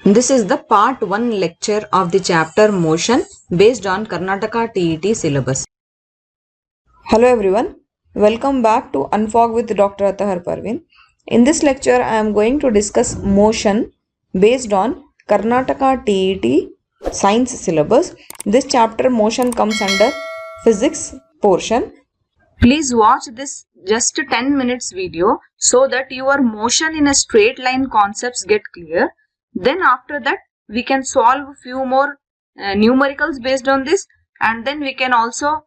This is the part 1 lecture of the chapter Motion based on Karnataka TET syllabus. Hello everyone, welcome back to Unfog with Dr. Atahar Parveen. In this lecture, I am going to discuss motion based on Karnataka TET science syllabus. This chapter motion comes under physics portion. Please watch this just 10 minutes video so that your motion in a straight line concepts get clear. Then after that we can solve a few more numericals based on this, and then we can also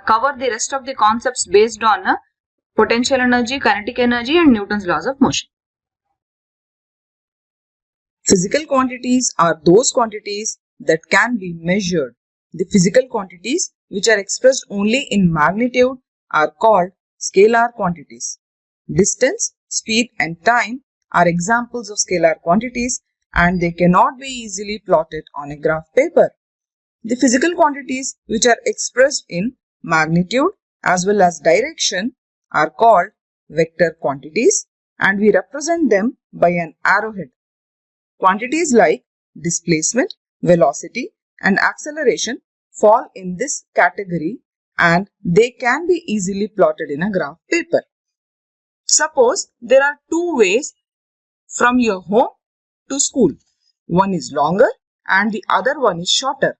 cover the rest of the concepts based on potential energy, kinetic energy and Newton's laws of motion. Physical quantities are those quantities that can be measured. The physical quantities which are expressed only in magnitude are called scalar quantities. Distance, speed and time are examples of scalar quantities, and they cannot be easily plotted on a graph paper. The physical quantities which are expressed in magnitude as well as direction are called vector quantities, and we represent them by an arrowhead. Quantities like displacement, velocity and acceleration fall in this category, and they can be easily plotted in a graph paper. Suppose there are two ways from your home to school. One is longer and the other one is shorter.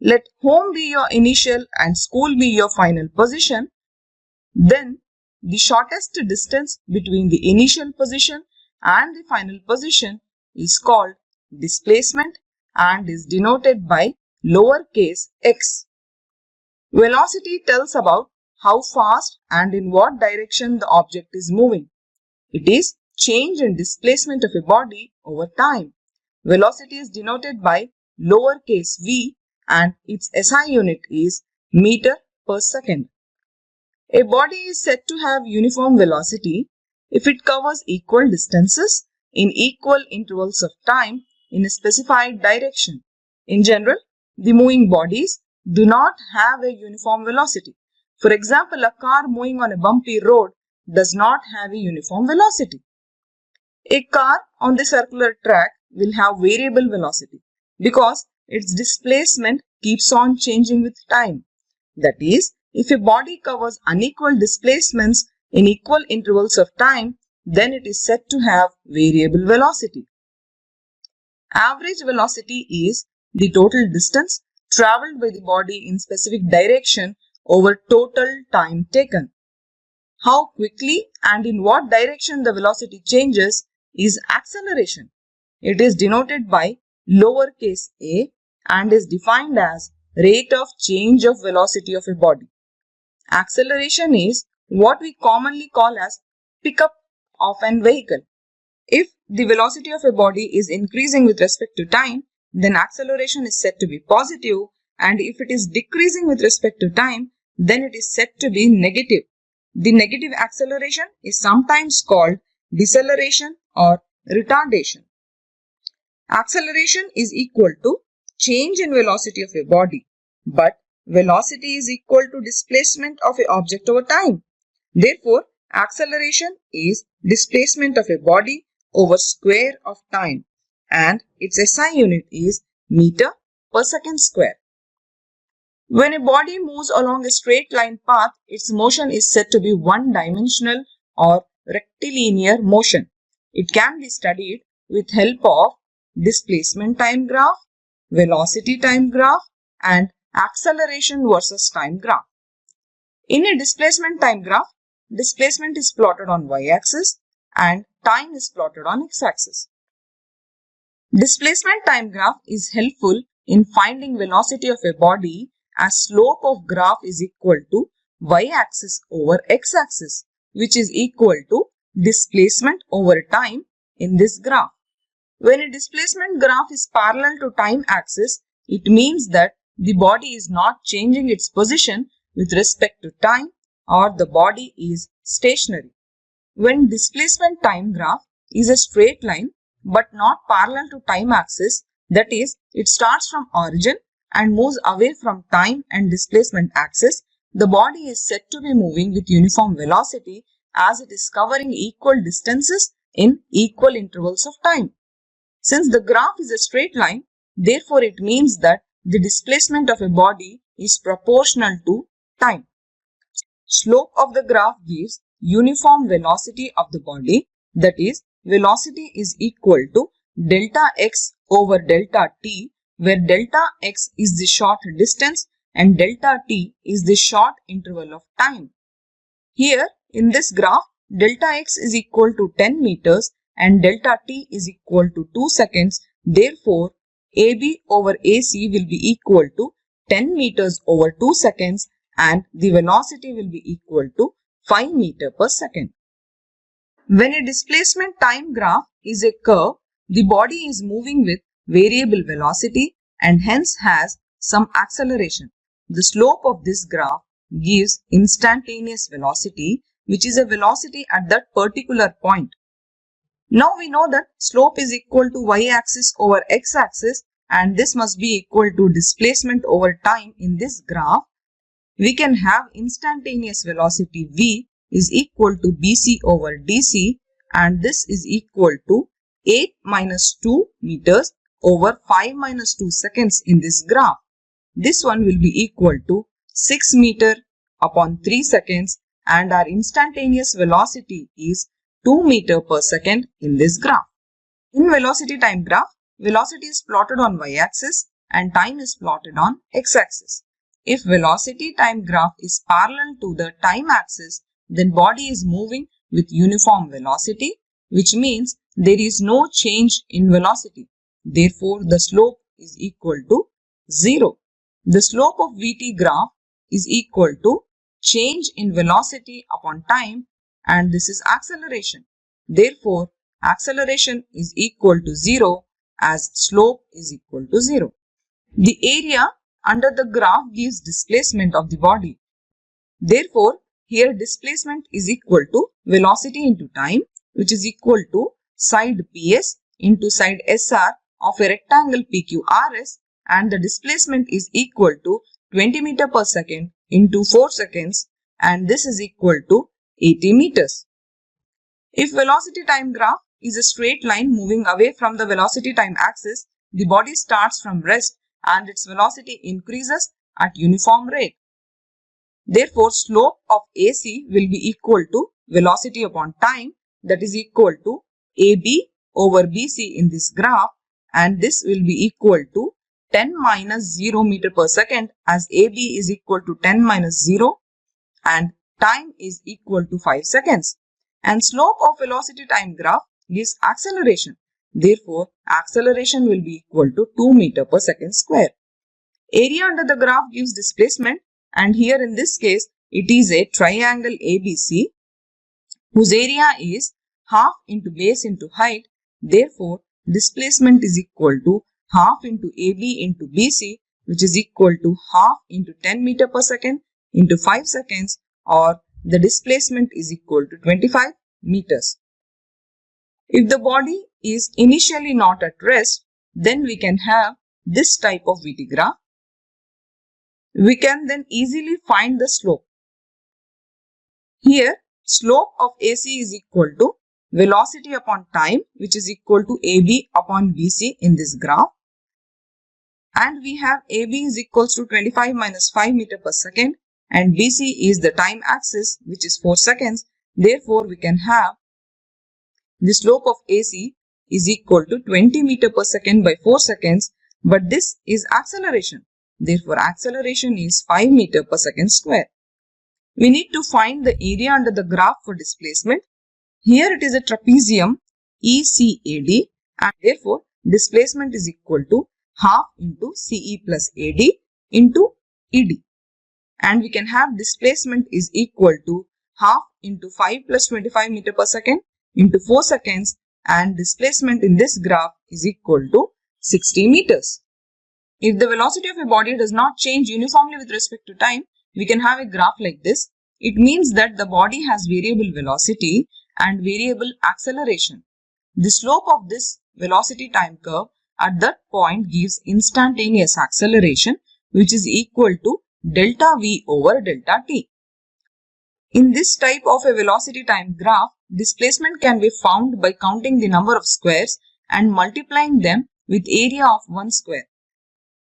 Let home be your initial and school be your final position. Then the shortest distance between the initial position and the final position is called displacement and is denoted by lowercase x. Velocity tells about how fast and in what direction the object is moving. It is change in displacement of a body over time. Velocity is denoted by lowercase v and its SI unit is meter per second. A body is said to have uniform velocity if it covers equal distances in equal intervals of time in a specified direction. In general, the moving bodies do not have a uniform velocity. For example, a car moving on a bumpy road does not have a uniform velocity. A car on the circular track will have variable velocity because its displacement keeps on changing with time. That is, if a body covers unequal displacements in equal intervals of time, then it is said to have variable velocity. Average velocity is the total distance travelled by the body in specific direction over total time taken. How quickly and in what direction the velocity changes is acceleration. It is denoted by lowercase a and is defined as rate of change of velocity of a body. Acceleration is what we commonly call as pickup of an vehicle. If the velocity of a body is increasing with respect to time, then acceleration is said to be positive, and if it is decreasing with respect to time, then it is said to be negative. The negative acceleration is sometimes called deceleration or retardation. Acceleration is equal to change in velocity of a body, but velocity is equal to displacement of an object over time. Therefore, acceleration is displacement of a body over square of time, and its SI unit is meter per second square. When a body moves along a straight line path, its motion is said to be one-dimensional or rectilinear motion. It can be studied with help of displacement time graph, velocity time graph and acceleration versus time graph. In a displacement time graph, displacement is plotted on y-axis and time is plotted on x-axis. Displacement time graph is helpful in finding velocity of a body as slope of graph is equal to y-axis over x-axis, which is equal to displacement over time in this graph. When a displacement graph is parallel to time axis, it means that the body is not changing its position with respect to time, or the body is stationary. When displacement time graph is a straight line but not parallel to time axis, that is, it starts from origin and moves away from time and displacement axis, the body is said to be moving with uniform velocity as it is covering equal distances in equal intervals of time. Since the graph is a straight line, therefore it means that the displacement of a body is proportional to time. Slope of the graph gives uniform velocity of the body, that is, velocity is equal to delta x over delta t, where delta x is the short distance and delta t is the short interval of time. Here in this graph, delta x is equal to 10 meters and delta t is equal to 2 seconds. Therefore, AB over AC will be equal to 10 meters over 2 seconds and the velocity will be equal to 5 meters per second. When a displacement time graph is a curve, the body is moving with variable velocity and hence has some acceleration. The slope of this graph gives instantaneous velocity, which is a velocity at that particular point. Now we know that slope is equal to y-axis over x-axis and this must be equal to displacement over time in this graph. We can have instantaneous velocity v is equal to bc over dc and this is equal to 8 minus 2 meters over 5 minus 2 seconds in this graph. This one will be equal to 6 meter upon 3 seconds and our instantaneous velocity is 2 meter per second in this graph. In velocity time graph, velocity is plotted on y-axis and time is plotted on x-axis. If velocity time graph is parallel to the time axis, then body is moving with uniform velocity, which means there is no change in velocity. Therefore, the slope is equal to 0. The slope of VT graph is equal to change in velocity upon time and this is acceleration. Therefore, acceleration is equal to 0 as slope is equal to 0. The area under the graph gives displacement of the body. Therefore, here displacement is equal to velocity into time, which is equal to side PS into side SR of a rectangle PQRS, and the displacement is equal to 20 meter per second into 4 seconds and this is equal to 80 meters. If velocity time graph is a straight line moving away from the velocity time axis, the body starts from rest and its velocity increases at uniform rate. Therefore, slope of AC will be equal to velocity upon time, that is equal to AB over BC in this graph, and this will be equal to 10 minus 0 meter per second as AB is equal to 10 minus 0 and time is equal to 5 seconds. And slope of velocity time graph gives acceleration. Therefore, acceleration will be equal to 2 meter per second square. Area under the graph gives displacement and here in this case it is a triangle ABC whose area is half into base into height. Therefore, displacement is equal to half into AB into BC, which is equal to half into 10 meter per second into 5 seconds, or the displacement is equal to 25 meters. If the body is initially not at rest, then we can have this type of VT graph. We can then easily find the slope. Here, slope of AC is equal to velocity upon time, which is equal to AB upon BC in this graph. And we have AB is equals to 25 minus 5 meter per second and BC is the time axis, which is 4 seconds. Therefore, we can have the slope of AC is equal to 20 meter per second by 4 seconds, but this is acceleration. Therefore, acceleration is 5 meter per second square. We need to find the area under the graph for displacement. Here it is a trapezium ECAD and therefore displacement is equal to half into CE plus AD into ED. And we can have displacement is equal to half into 5 plus 25 meter per second into 4 seconds and displacement in this graph is equal to 60 meters. If the velocity of a body does not change uniformly with respect to time, we can have a graph like this. It means that the body has variable velocity and variable acceleration. The slope of this velocity time curve at that point gives instantaneous acceleration, which is equal to delta V over delta T. In this type of a velocity time graph, displacement can be found by counting the number of squares and multiplying them with area of one square.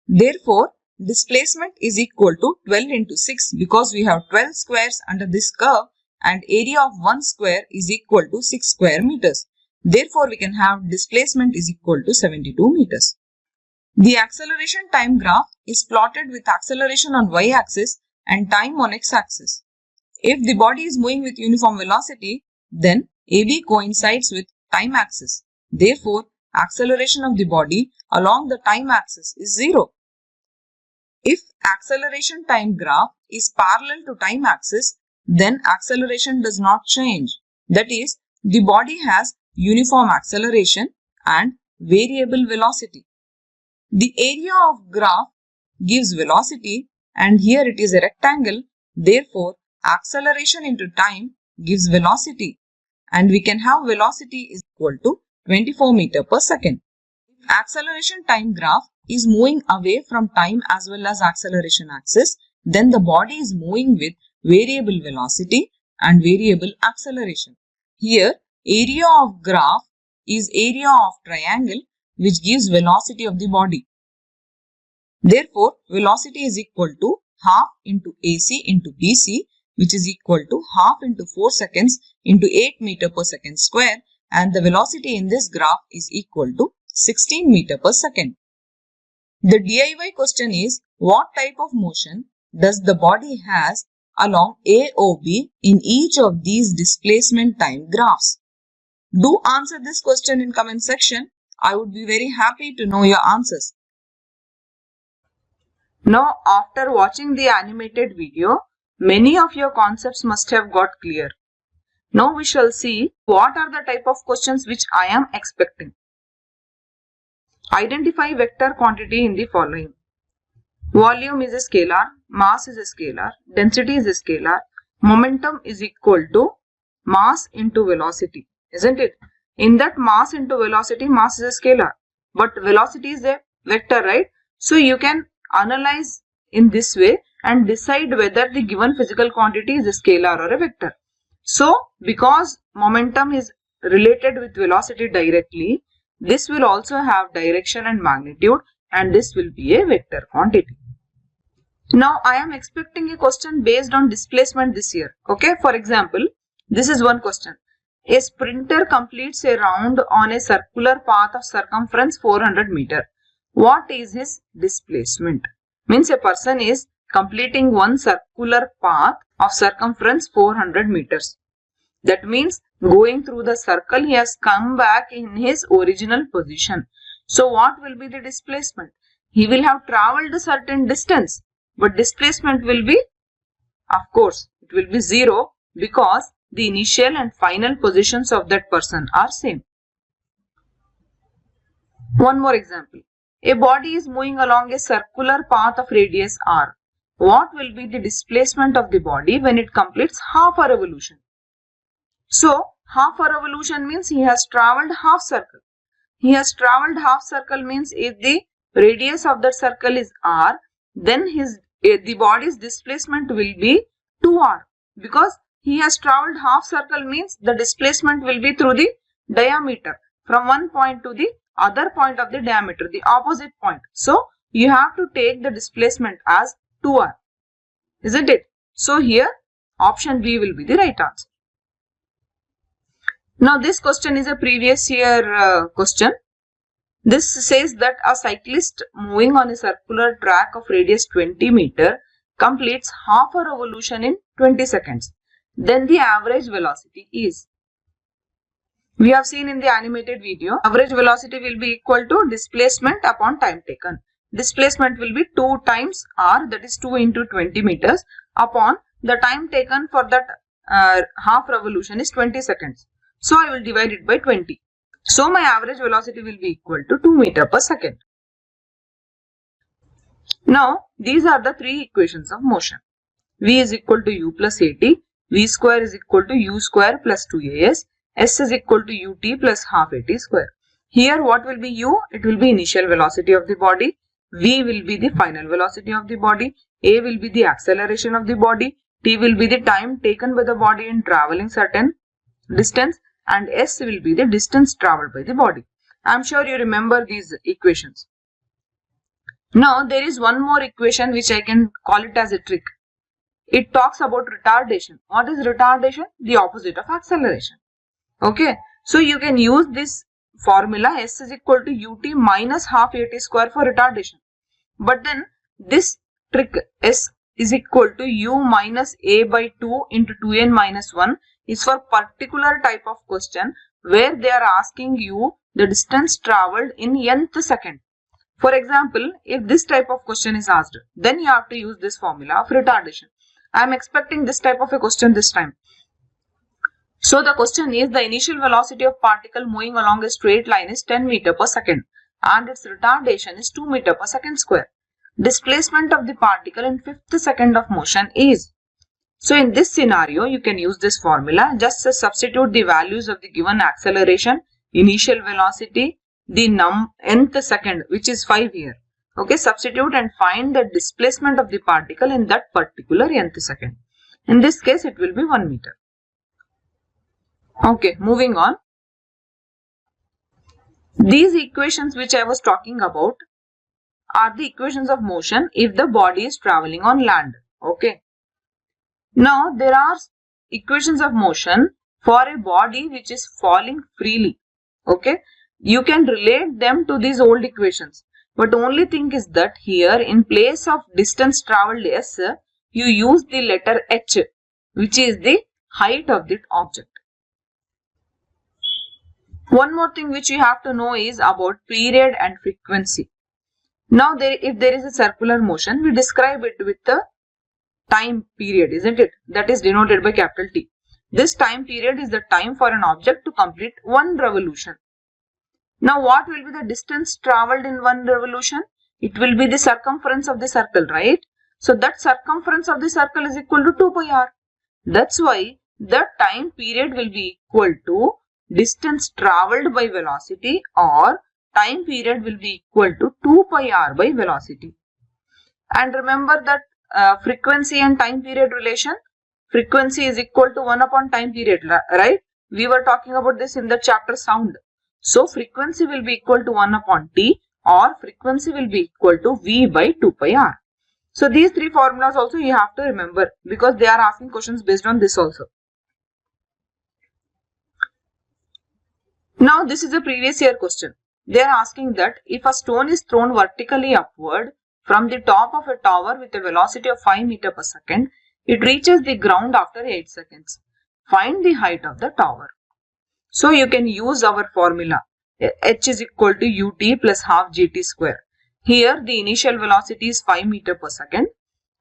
Therefore, displacement is equal to 12 into 6 because we have 12 squares under this curve and area of one square is equal to 6 square meters. Therefore, we can have displacement is equal to 72 meters. The acceleration time graph is plotted with acceleration on y-axis and time on x-axis. If the body is moving with uniform velocity, then AB coincides with time axis. Therefore, acceleration of the body along the time axis is 0. If acceleration time graph is parallel to time axis, then acceleration does not change. That is, the body has uniform acceleration and variable velocity. The area of graph gives velocity and here it is a rectangle. Therefore, acceleration into time gives velocity and we can have velocity is equal to 24 meter per second. If acceleration time graph is moving away from time as well as acceleration axis, then the body is moving with variable velocity and variable acceleration. Here, area of graph is area of triangle which gives velocity of the body. Therefore, velocity is equal to half into AC into BC, which is equal to half into 4 seconds into 8 meter per second square, and the velocity in this graph is equal to 16 meter per second. The DIY question is, what type of motion does the body has along AOB in each of these displacement time graphs? Do answer this question in comment section. I would be very happy to know your answers. Now, after watching the animated video, many of your concepts must have got clear. Now we shall see what are the type of questions which I am expecting. Identify vector quantity in the following. Volume is a scalar, mass is a scalar, density is a scalar, momentum is equal to mass into velocity, isn't it? In that mass into velocity, mass is a scalar, but velocity is a vector, right? So you can analyze in this way and decide whether the given physical quantity is a scalar or a vector. So, because momentum is related with velocity directly, this will also have direction and magnitude and this will be a vector quantity. Now, I am expecting a question based on displacement this year. Okay, for example, this is one question. A sprinter completes a round on a circular path of circumference 400 meter. What is his displacement? Means a person is completing one circular path of circumference 400 meters. That means going through the circle, he has come back in his original position. So what will be the displacement? He will have traveled a certain distance, but displacement will be, of course, it will be 0 because the initial and final positions of that person are same. One more example. A body is moving along a circular path of radius r. What will be the displacement of the body when it completes half a revolution? So, half a revolution means he has travelled half circle. He has travelled half circle means if the radius of that circle is r, then the body's displacement will be 2r. Because he has travelled half circle means the displacement will be through the diameter from one point to the other point of the diameter, the opposite point. So, you have to take the displacement as 2r, isn't it? So, here option B will be the right answer. Now, this question is a previous year question. This says that a cyclist moving on a circular track of radius 20 meter completes half a revolution in 20 seconds. Then the average velocity is. We have seen in the animated video, average velocity will be equal to displacement upon time taken. Displacement will be 2 times r, that is 2 into 20 meters, upon the time taken for that half revolution is 20 seconds. So, I will divide it by 20. So, my average velocity will be equal to 2 meter per second. Now, these are the three equations of motion. V is equal to u plus at, v square is equal to u square plus 2as, s is equal to ut plus half at square. Here, what will be u? It will be initial velocity of the body. V will be the final velocity of the body. A will be the acceleration of the body. T will be the time taken by the body in traveling certain distance. And S will be the distance travelled by the body. I'm sure you remember these equations. Now there is one more equation which I can call it as a trick. It talks about retardation. What is retardation? The opposite of acceleration. Okay. So you can use this formula S is equal to ut minus half at square for retardation. But then this trick S is equal to u minus a by 2 into 2n minus 1 is for particular type of question where they are asking you the distance travelled in nth second. For example, if this type of question is asked, then you have to use this formula of retardation. I am expecting this type of a question this time. So the question is, the initial velocity of particle moving along a straight line is 10 meter per second and its retardation is 2 meter per second square. Displacement of the particle in 5th second of motion is. So in this scenario, you can use this formula. Just substitute the values of the given acceleration, initial velocity, the nth second, which is 5 here. Okay, substitute and find the displacement of the particle in that particular nth second. In this case, it will be 1 meter. Okay, moving on. These equations which I was talking about are the equations of motion if the body is traveling on land. Okay. Now, there are equations of motion for a body which is falling freely. Okay. You can relate them to these old equations. But only thing is that here in place of distance travelled S, you use the letter H, which is the height of the object. One more thing which you have to know is about period and frequency. Now, if there is a circular motion, we describe it with the time period, isn't it? That is denoted by capital T. This time period is the time for an object to complete one revolution. Now, what will be the distance travelled in one revolution? It will be the circumference of the circle, right? So, that circumference of the circle is equal to 2 pi r. That's why the time period will be equal to distance travelled by velocity, or time period will be equal to 2 pi r by velocity. And remember that frequency and time period relation. Frequency is equal to 1 upon time period, right? We were talking about this in the chapter sound. So, frequency will be equal to 1 upon t, or frequency will be equal to v by 2 pi r. So, these three formulas also you have to remember because they are asking questions based on this also. Now, this is a previous year question. They are asking that if a stone is thrown vertically upward from the top of a tower with a velocity of 5 meter per second, it reaches the ground after 8 seconds. Find the height of the tower. So, you can use our formula. H is equal to ut plus half gt square. Here, the initial velocity is 5 meter per second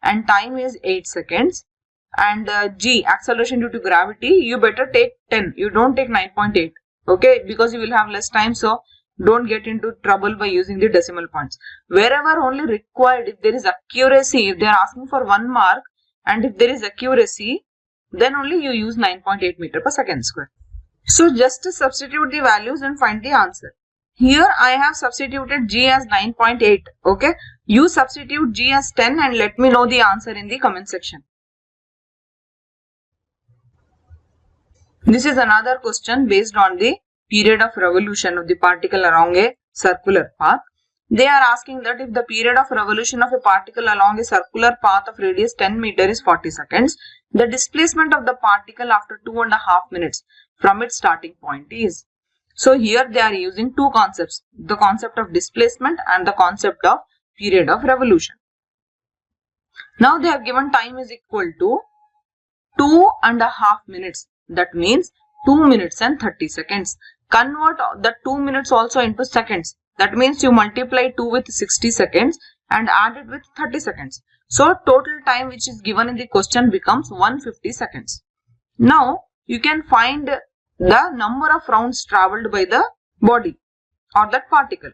and time is 8 seconds. And g, acceleration due to gravity, you better take 10. You don't take 9.8. Okay, because you will have less time. So, don't get into trouble by using the decimal points. Wherever only required, if there is accuracy, if they are asking for 1 mark and if there is accuracy, then only you use 9.8 meter per second square. So, just to substitute the values and find the answer. Here, I have substituted g as 9.8. Okay, you substitute g as 10 and let me know the answer in the comment section. This is another question based on the period of revolution of the particle along a circular path. They are asking that if the period of revolution of a particle along a circular path of radius 10 meter is 40 seconds, the displacement of the particle after 2.5 minutes from its starting point is. So, here they are using two concepts, the concept of displacement and the concept of period of revolution. Now, they have given time is equal to 2.5 minutes. That means 2 minutes and 30 seconds. Convert the 2 minutes also into seconds. That means you multiply 2 with 60 seconds and add it with 30 seconds. So, total time which is given in the question becomes 150 seconds. Now, you can find the number of rounds travelled by the body or that particle.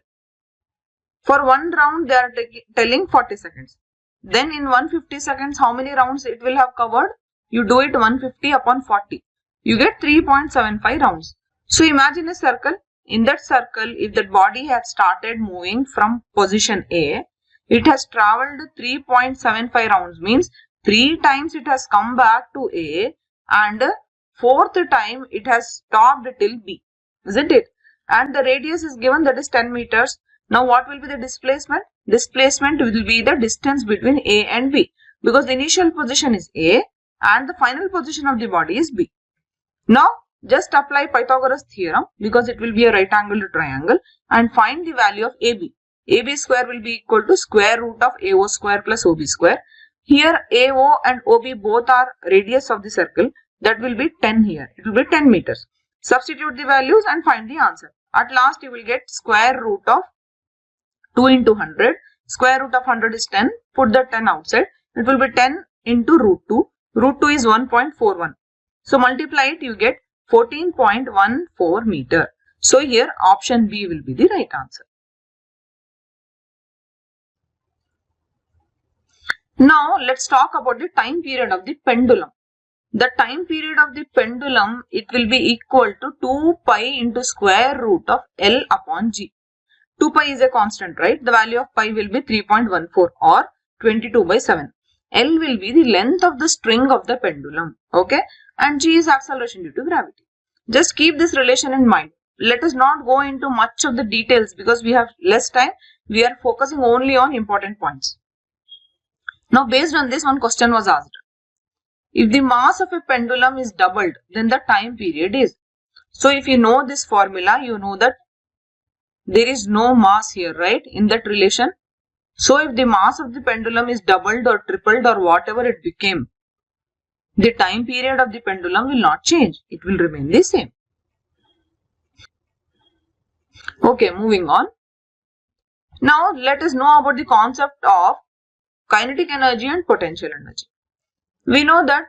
For one round, they are telling 40 seconds. Then in 150 seconds, how many rounds it will have covered? You do it 150 upon 40. You get 3.75 rounds. So, imagine a circle. In that circle, if that body has started moving from position A, it has travelled 3.75 rounds, means 3 times it has come back to A and 4th time it has stopped till B, isn't it? and the radius is given, that is 10 meters. Now what will be the displacement? Displacement will be the distance between A and B, because the initial position is A and the final position of the body is B. Now just apply Pythagoras theorem, because it will be a right angle triangle, and find the value of AB. AB square will be equal to square root of AO square plus OB square. Here AO and OB both are radius of the circle, that will be 10 here. It will be 10 meters. Substitute the values and find the answer. At last you will get square root of 2 into 100. Square root of 100 is 10. Put the 10 outside. It will be 10 into root 2. Root 2 is 1.41. So multiply it, you get 14.14 meter. So here option B will be the right answer. Now let's talk about the time period of the pendulum. The time period of the pendulum, it will be equal to 2 pi into square root of L upon G. 2 pi is a constant, right? The value of pi will be 3.14 or 22 by 7. L will be the length of the string of the pendulum, okay? And G is acceleration due to gravity. Just keep this relation in mind. Let us not go into much of the details because we have less time. We are focusing only on important points. Now based on this, one question was asked. If the mass of a pendulum is doubled, then the time period is. So if you know this formula, you know that there is no mass here, right, in that relation. So if the mass of the pendulum is doubled or tripled or whatever it became, the time period of the pendulum will not change. It will remain the same. Okay, moving on. Now let us know about the concept of kinetic energy and potential energy. We know that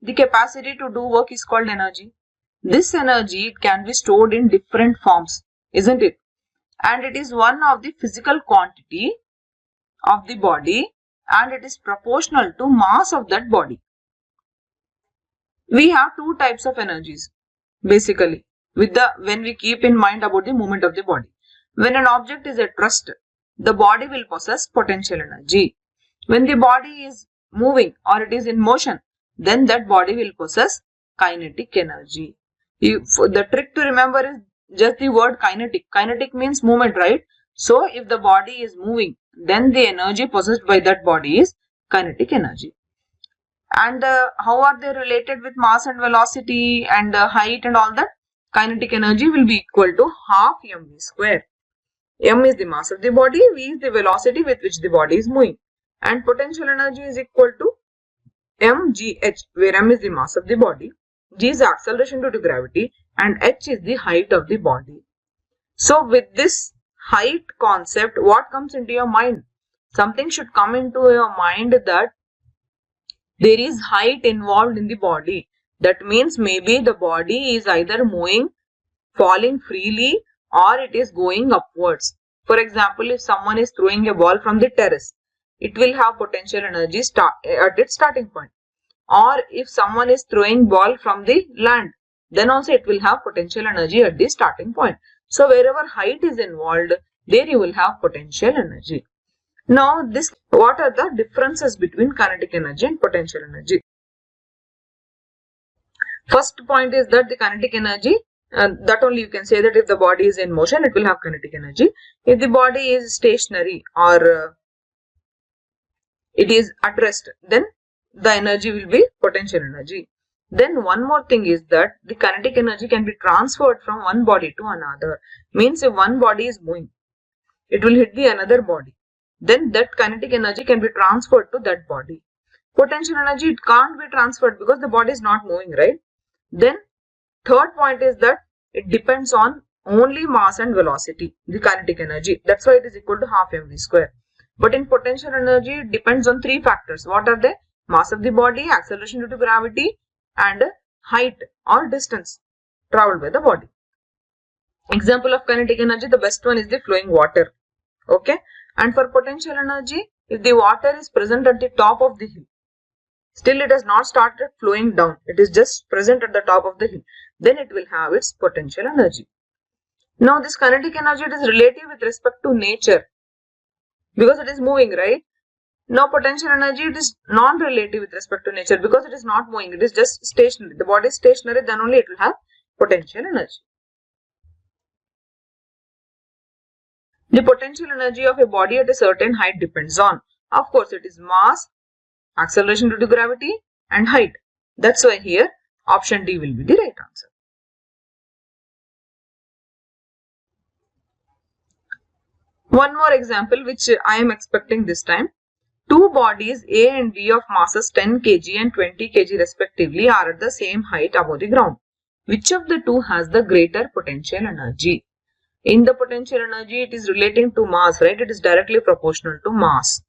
the capacity to do work is called energy. This energy can be stored in different forms, isn't it? And it is one of the physical quantity of the body, and it is proportional to mass of that body. We have two types of energies basically when we keep in mind about the movement of the body. When an object is at rest, the body will possess potential energy. When the body is moving or it is in motion, then that body will possess kinetic energy. The trick to remember is just the word kinetic. Kinetic means movement, right? So if the body is moving, then the energy possessed by that body is kinetic energy. And how are they related with mass and velocity and height and all that? Kinetic energy will be equal to half mv square. M is the mass of the body, v is the velocity with which the body is moving. And potential energy is equal to mgh, where m is the mass of the body, g is the acceleration due to gravity, and h is the height of the body. So with this height concept, what comes into your mind? Something should come into your mind that there is height involved in the body. That means maybe the body is either moving, falling freely, or it is going upwards. For example, if someone is throwing a ball from the terrace, it will have potential energy at its starting point. Or if someone is throwing ball from the land, then also it will have potential energy at the starting point. So wherever height is involved, there you will have potential energy. Now what are the differences between kinetic energy and potential energy? First point is that the kinetic energy, that only you can say that if the body is in motion, it will have kinetic energy. If the body is stationary or it is at rest, then the energy will be potential energy. Then one more thing is that the kinetic energy can be transferred from one body to another. Means if one body is moving, it will hit the another body. Then that kinetic energy can be transferred to that body. Potential energy, it can't be transferred because the body is not moving, right? Then third point is that it depends on only mass and velocity, the kinetic energy. That's why it is equal to half mv square. But in potential energy, it depends on three factors. What are they? Mass of the body, acceleration due to gravity, and height or distance traveled by the body. Example of kinetic energy, the best one is the flowing water. Okay. And for potential energy, if the water is present at the top of the hill, still it has not started flowing down, it is just present at the top of the hill, then it will have its potential energy. Now this kinetic energy, it is relative with respect to nature because it is moving, right? Now potential energy, it is non-relative with respect to nature because it is not moving, it is just stationary. The body is stationary, then only it will have potential energy. The potential energy of a body at a certain height depends on, of course, it is mass, acceleration due to gravity and height. That's why here option D will be the right answer. One more example which I am expecting this time. Two bodies A and B of masses 10 kg and 20 kg respectively are at the same height above the ground. Which of the two has the greater potential energy? In the potential energy, it is relating to mass, right? It is directly proportional to mass.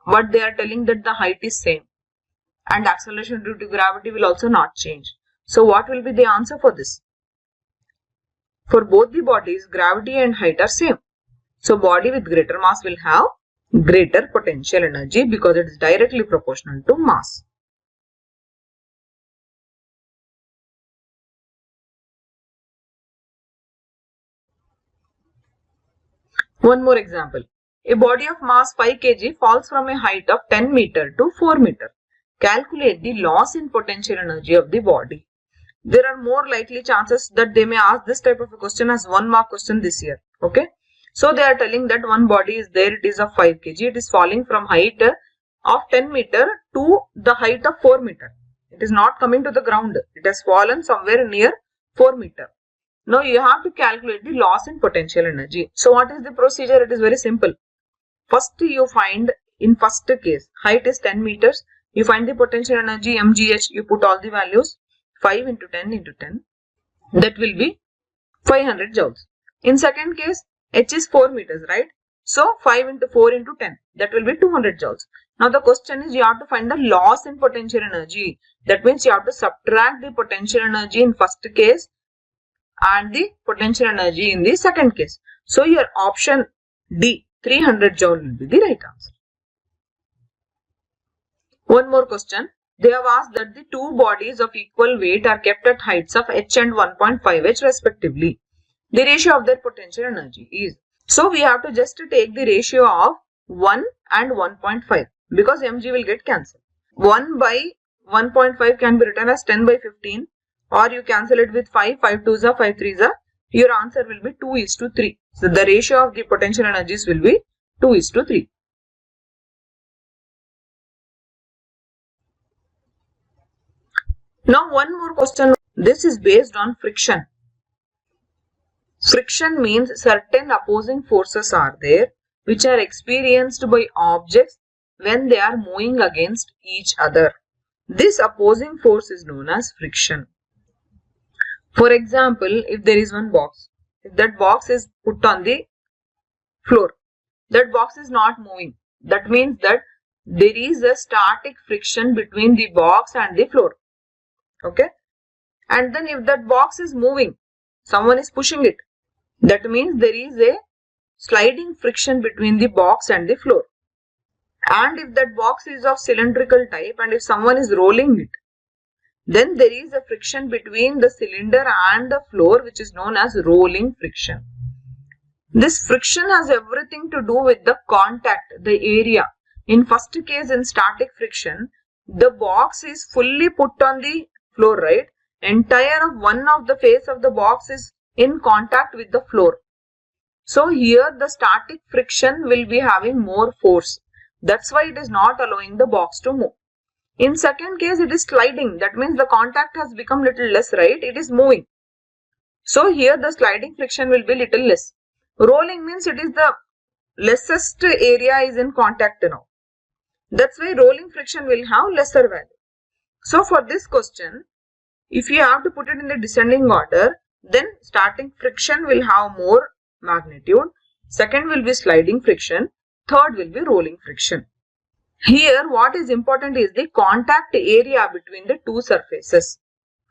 But they are telling that the height is same. And acceleration due to gravity will also not change. So what will be the answer for this? For both the bodies, gravity and height are same. So body with greater mass will have greater potential energy because it is directly proportional to mass. One more example. A body of mass 5 kg falls from a height of 10 meter to 4 meter. Calculate the loss in potential energy of the body. There are more likely chances that they may ask this type of a question as 1 mark question this year. Okay. So they are telling that one body is there, it is of 5 kg, it is falling from height of 10 meter to the height of 4 meter. It is not coming to the ground, it has fallen somewhere near 4 meter. Now you have to calculate the loss in potential energy. So what is the procedure? It is very simple. First you find, in first case, height is 10 meters, you find the potential energy mgh, you put all the values, 5 into 10 into 10, that will be 500 joules. In second case, h is 4 meters, right? So 5 into 4 into 10, that will be 200 joules. Now the question is, you have to find the loss in potential energy. That means you have to subtract the potential energy in first case and the potential energy in the second case. So your option D, 300 joule will be the right answer. One more question. They have asked that the two bodies of equal weight are kept at heights of h and 1.5 h respectively. The ratio of their potential energy is. So we have to just take the ratio of 1 and 1.5 because mg will get cancelled. 1 by 1.5 can be written as 10 by 15 or you cancel it with 5, 5 2s are 5 3s are. Your answer will be 2:3. So the ratio of the potential energies will be 2:3. Now one more question. This is based on friction. Friction means certain opposing forces are there which are experienced by objects when they are moving against each other. This opposing force is known as friction. For example, if there is one box, if that box is put on the floor, that box is not moving. That means that there is a static friction between the box and the floor. Okay. And then if that box is moving, someone is pushing it. That means there is a sliding friction between the box and the floor. And if that box is of cylindrical type and if someone is rolling it, then there is a friction between the cylinder and the floor which is known as rolling friction. This friction has everything to do with the contact, the area. In first case, in static friction, the box is fully put on the floor, right? Entire of one of the face of the box is in contact with the floor. So here the static friction will be having more force. That's why it is not allowing the box to move. In second case, it is sliding. That means the contact has become little less, right? It is moving. So here the sliding friction will be little less. Rolling means it is the lessest area is in contact now. That's why rolling friction will have lesser value. So for this question, if you have to put it in the descending order, then starting friction will have more magnitude. Second will be sliding friction. Third will be rolling friction. Here what is important is the contact area between the two surfaces.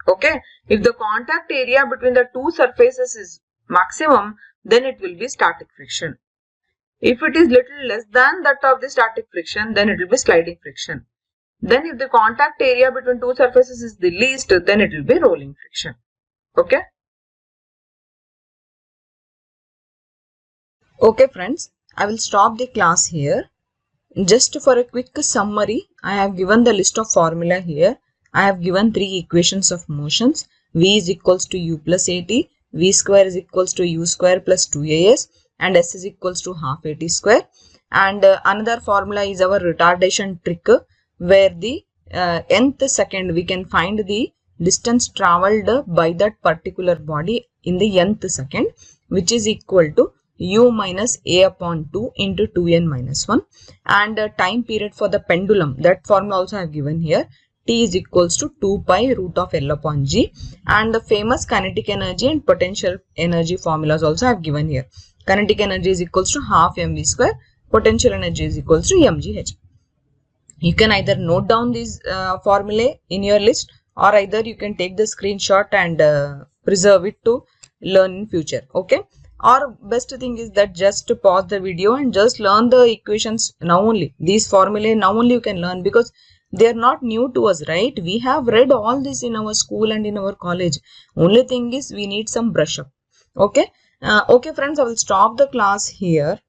Okay. If the contact area between the two surfaces is maximum, then it will be static friction. If it is little less than that of the static friction, then it will be sliding friction. Then if the contact area between two surfaces is the least, then it will be rolling friction. Okay. Okay friends, I will stop the class here. Just for a quick summary, I have given the list of formula here. I have given three equations of motions. V is equals to u plus at, v square is equals to u square plus 2as, and s is equals to half at square. And another formula is our retardation trick, where the nth second we can find the distance traveled by that particular body in the nth second, which is equal to u minus a upon 2 into 2n minus 1. And time period for the pendulum, that formula also I have given here. T is equals to 2 pi root of L upon G. And the famous kinetic energy and potential energy formulas also I have given here. Kinetic energy is equals to half mv square. Potential energy is equals to mgh. You can either note down these formulae in your list, or either you can take the screenshot and preserve it to learn in future. Okay. Or best thing is that just to pause the video and just learn the equations now only. These formulae now only you can learn, because they are not new to us, right? We have read all this in our school and in our college. Only thing is we need some brush up. Okay. Okay friends, I will stop the class here.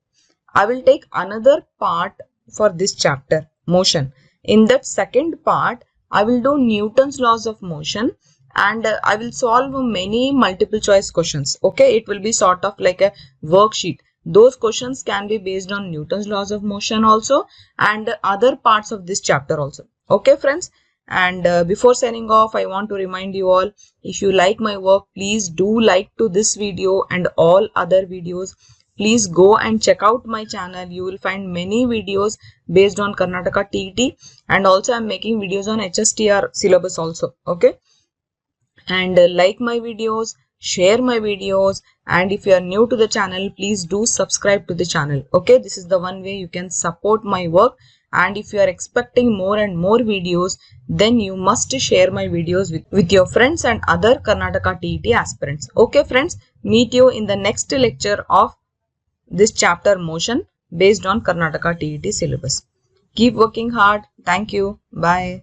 I will take another part for this chapter, motion. In that second part, I will do Newton's laws of motion, and I will solve many multiple choice questions. Okay, it will be sort of like a worksheet. Those questions can be based on Newton's laws of motion also, and other parts of this chapter also. Okay friends, and before signing off, I want to remind you all, if you like my work, please do like to this video and all other videos. Please go and check out my channel. You will find many videos based on Karnataka TET, and also I am making videos on Hstr syllabus also. Okay. And like my videos, share my videos, and if you are new to the channel, please do subscribe to the channel. Okay. This is the one way you can support my work. And if you are expecting more and more videos, then you must share my videos with your friends and other Karnataka TET aspirants. Okay friends, meet you in the next lecture of this chapter motion based on Karnataka TET syllabus. Keep working hard. Thank you. Bye.